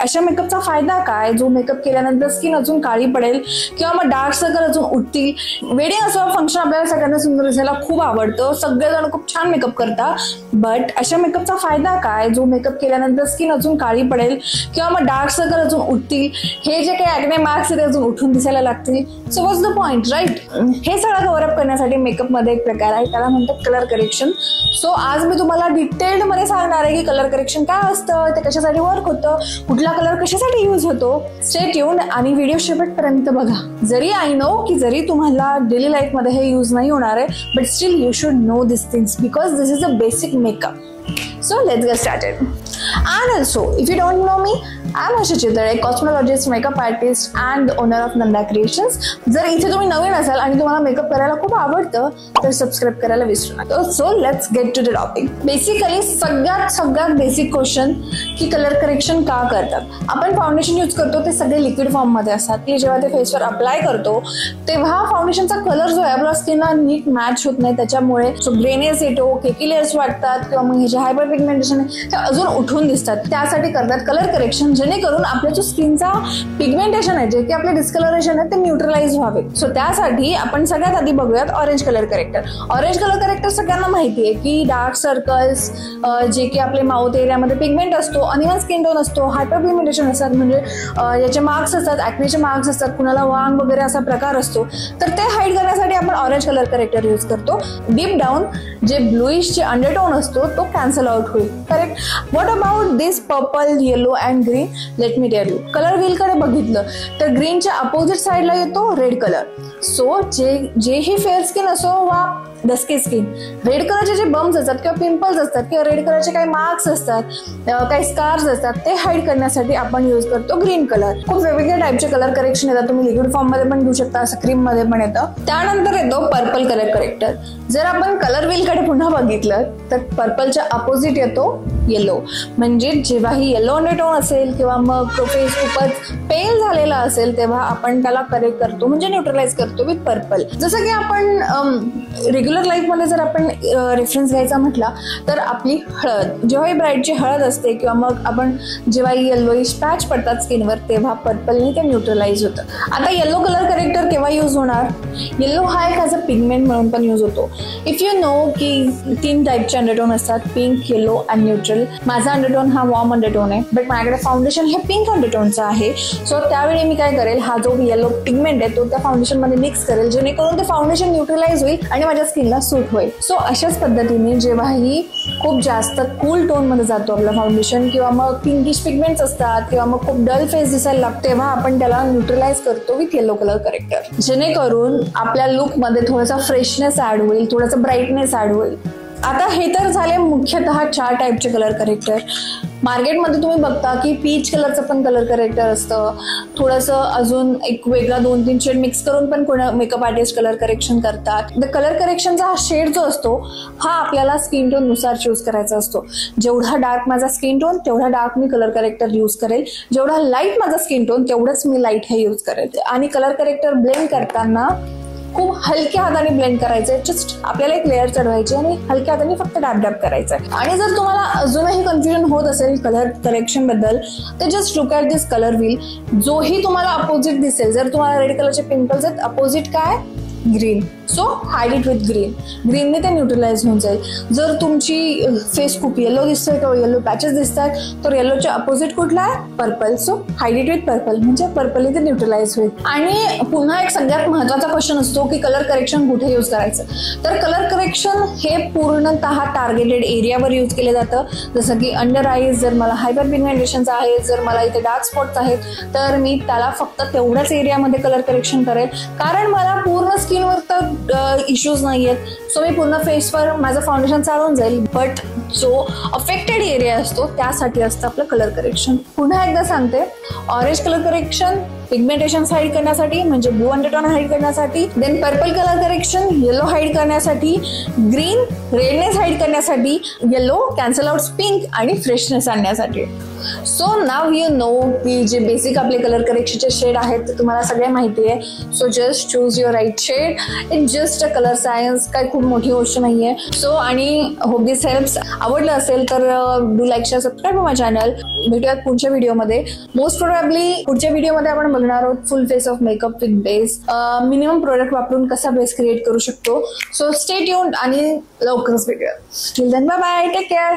अशा मेकअपचा फायदा काय, जो मेकअप केल्यानंतर स्किन अजून काळी पडेल किंवा मग डार्क सर्कल अजून उठतील. वेडिंग असं फंक्शन आपल्याला सगळ्यांना सुंदर दिसायला खूप आवडतं, सगळेजण खूप छान मेकअप करतात. बट अशा मेकअपचा फायदा काय, जो मेकअप केल्यानंतर स्किन अजून काळी पडेल किंवा मग डार्क सर्कल अजून उठतील, हे जे काही ॲक्ने मार्क्स आहेत ते अजून उठून दिसायला लागतील. So what's the point, right? हे सगळं कव्हरअप करण्यासाठी मेकअपमध्ये एक प्रकार आहे, त्याला म्हणतात कलर करेक्शन. सो आज मी तुम्हाला डिटेल्ड मध्ये सांगणार आहे की कलर करेक्शन काय असतं, ते कशासाठी वर्क होतं, कुठला कलर कशासाठी यूज होतो. स्टे ट्यून्ड आणि व्हिडिओ शेवटपर्यंत बघा. जरी आय नो की जरी तुम्हाला डेली लाईफ मध्ये हे यूज नाही होणार आहे, but still you should know this things because this is a basic makeup. So let's get started. And also, if you don't know me, I'm Asha Chitale, cosmetologist, makeup artist and owner of Nanda Creations. जर इथे तुम्ही नवीन असाल आणि तुम्हाला makeup करायला खूप आवडतं तर सबस्क्राईब करायला विसरू नका. So let's get to the topic. Basically सगळ्यात बेसिक क्वेश्चन की कलर करेक्शन का करतात. आपण फाउंडेशन यूज करतो ते सगळे लिक्विड फॉर्म मध्ये असतात की जेव्हा ते फेसवर अप्लाय करतो तेव्हा फाउंडेशनचा कलर जो आहे आपल्या स्किनला नीट मॅच होत नाही, त्याच्यामुळे ग्रेनेस येतो, केकी लेयर्स वाटतात किंवा मग हे जे हायपर पिगमेंटेशन आहे ते अजून उठून दिसतात. त्यासाठी करतात कलर करेक्शन, जेणेकरून आपल्या जो स्किनचा पिगमेंटेशन आहे, जे की आपले डिस्कलरेशन आहे ते न्यूट्रलाइज व्हावे. सो त्यासाठी आपण सगळ्यात आधी बघूयात orange colour corrector. Orange colour corrector सगळ्यांना माहिती आहे की डार्क सर्कल्स, जे की आपले माउथ एरियामध्ये पिगमेंट असतो, अनइवन स्किन टोन असतो, हायपर पिगमेंटेशन असतात, म्हणजे याचे मार्क्स असतात, ॲक्नेचे मार्क्स असतात, कुणाला वांग वगैरे असा प्रकार असतो, तर ते हाईड करण्यासाठी आपण ऑरेंज कलर करेक्टर यूज करतो. डीप डाऊन जे ब्लूइश जे अंडरटोन असतो तो कॅन्सल आउट होईल. Correct. What about this purple, yellow and green? Let me tell you. Colour wheel कडे बघितलं तर ग्रीनच्या अपोजिट साईडला येतो रेड कलर. सो जेही फेअर स्किन असो वा डस्की स्किन, रेड कलरचे जे बम्स असतात किंवा पिंपल्स असतात किंवा रेड कलरचे काही मार्क्स असतात, काही स्कार्स असतात, ते हाईड करण्यासाठी आपण यूज करतो ग्रीन कलर. खूप वेगवेगळ्या टाईपचे कलर करेक्शन येतात, तुम्ही लिक्विड फॉर्म मध्ये पण घेऊ शकता, असं क्रीम मध्ये पण येतं. त्यानंतर येतो पर्पल कलर करेक्टर. जर आपण कलर व्हील कडे पुन्हा बघितलं तर पर्पलच्या अपोजिट येतो येलो, म्हणजे जेव्हाही येलो अंडरटोन असेल किंवा मग फेस खूपच पेल झालेला असेल तेव्हा आपण त्याला करेक्ट करतो, म्हणजे न्यूट्रलाइज करतो विथ पर्पल. जसं की आपण रेग्युलर लाईफ मध्ये जर आपण रेफरन्स घ्यायचा म्हटला तर आपली हळद, जेव्हा ब्राईडची हळद असते किंवा मग आपण जेव्हा येल्लोइश पॅच पडतात स्किनवर तेव्हा पर्पलने ते न्यूट्रलाइज होतं. आता येलो कलर करेक्टर केव्हा यूज होणार? येलो हा एक ॲज अ पिगमेंट म्हणून पण यूज होतो. इफ यू नो की 3 टाईपचे अंडरटोन असतात, पिंक, येलो अँड न्यूट्रल. माझा अंडरटोन हा वॉर्म अंडरटोन आहे, बट माझ्याकडे फाउंडेशन हे पिंक अंडरटोनचा आहे. सो त्यावेळी मी काय करेल, हा जो येलो पिगमेंट आहे तो त्या फाउंडेशन मध्ये मिक्स करेल, जेणेकरून ते फाउंडेशन न्यूट्रलाइज होईल आणि माझ्या स्किनला सूट होईल. सो अशाच पद्धतीने जेव्हाही खूप जास्त कूल टोन मध्ये जातो आपलं फाउंडेशन किंवा मग पिंकिश पिगमेंट्स असतात किंवा मग खूप डल फेस दिसायला लागतो, तेव्हा आपण त्याला न्यूट्रलाइज करतो विथ येलो कलर करेक्टर, जेणेकरून आपल्या लुक मध्ये थोडासा फ्रेशनेस ऍड होईल, थोडासा ब्राईटनेस ऍड होईल. आता हे तर झाले मुख्यतः 4 टाईपचे कलर करेक्टर. मार्केटमध्ये तुम्ही बघता की पीच कलरचं पण कलर करेक्टर असतं, थोडंसं अजून एक वेगळा 2-3 शेड मिक्स करून पण कोण मेकअप आर्टिस्ट कलर करेक्शन करतात. द कलर करेक्शनचा हा शेड जो असतो हा आपल्याला स्किन टोन नुसार चूज करायचा असतो. जेवढा डार्क माझा स्किन टोन तेवढा डार्क मी कलर करेक्टर यूज करेल, जेवढा लाईट माझा स्किन टोन तेवढंच मी लाईट हे यूज करेल. आणि कलर करेक्टर ब्लेंड करताना खूप हलक्या हाताने ब्लेंड करायचंय, जस्ट आपल्याला एक लेअर चढवायची आणि हलक्या हाताने फक्त डॅब डॅब करायचंय. आणि जर तुम्हाला अजूनही कन्फ्युजन होत असेल कलर करेक्शन बद्दल तर just look at this colour wheel. जोही तुम्हाला अपोजिट दिसेल, जर तुम्हाला रेड कलरचे पिंपल्स आहेत, अपोजिट काय? Green. So hide it with green. ग्रीनने ते न्यूट्रलाइज होऊन जाईल. जर तुमची फेस खूप येलो दिसतोय किंवा येलो पॅचेस दिसतात तर येलोच्या अपोजिट कुठला आहे? Purple. So hide it with purple, म्हणजे पर्पलने ते न्यूट्रलाइज होईल. आणि पुन्हा एक सगळ्यात महत्वाचा क्वेश्चन असतो की कलर करेक्शन कुठे यूज करायचं. तर कलर करेक्शन हे पूर्णतः टार्गेटेड एरियावर यूज केले जातं, जसं की अंडर आईज. जर मला हायपर पिगमेंटेशन्स आहे, जर मला इथे डार्क स्पॉट्स आहेत तर मी त्याला फक्त तेवढ्याच एरियामध्ये कलर करेक्शन करेल, कारण मला पूर्ण स्किनवर तर इश्यूज नाही आहेत. सो मी पूर्ण फेसवर माझं फाउंडेशन चालवून जाईल, बट जो अफेक्टेड एरिया असतो त्यासाठी असतं आपलं कलर करेक्शन. पुन्हा एकदा सांगते, orange colour correction pigmentation hide करण्यासाठी म्हणजे ब्लू अंडरटोन हाईड करण्यासाठी, then purple colour correction, yellow hide करण्यासाठी, ग्रीन रेडनेस हाईड करण्यासाठी, येलो कॅन्सल आउट पिंक आणि फ्रेशनेस आणण्यासाठी. सो नाव यू नो की जे बेसिक आपले कलर करेक्शनचे शेड आहेत ते तुम्हाला सगळे माहिती आहे. So just choose your right shade. It just a colour science, काय खूप मोठी गोष्ट नाहीये. सो आणि होप दिस हेल्प्स. आवडलं असेल तर do like share subscribe my channel. भेटूयात पुढच्या व्हिडिओमध्ये. मोस्ट प्रोबॅबली पुढच्या व्हिडिओमध्ये आपण बघणार आहोत फुल face of makeup with base. Minimum product वापरून कसा बेस क्रिएट करू शकतो. सो स्टे ट्यून्ड आणि लवकरच भेटूया. Till then bye bye, take care.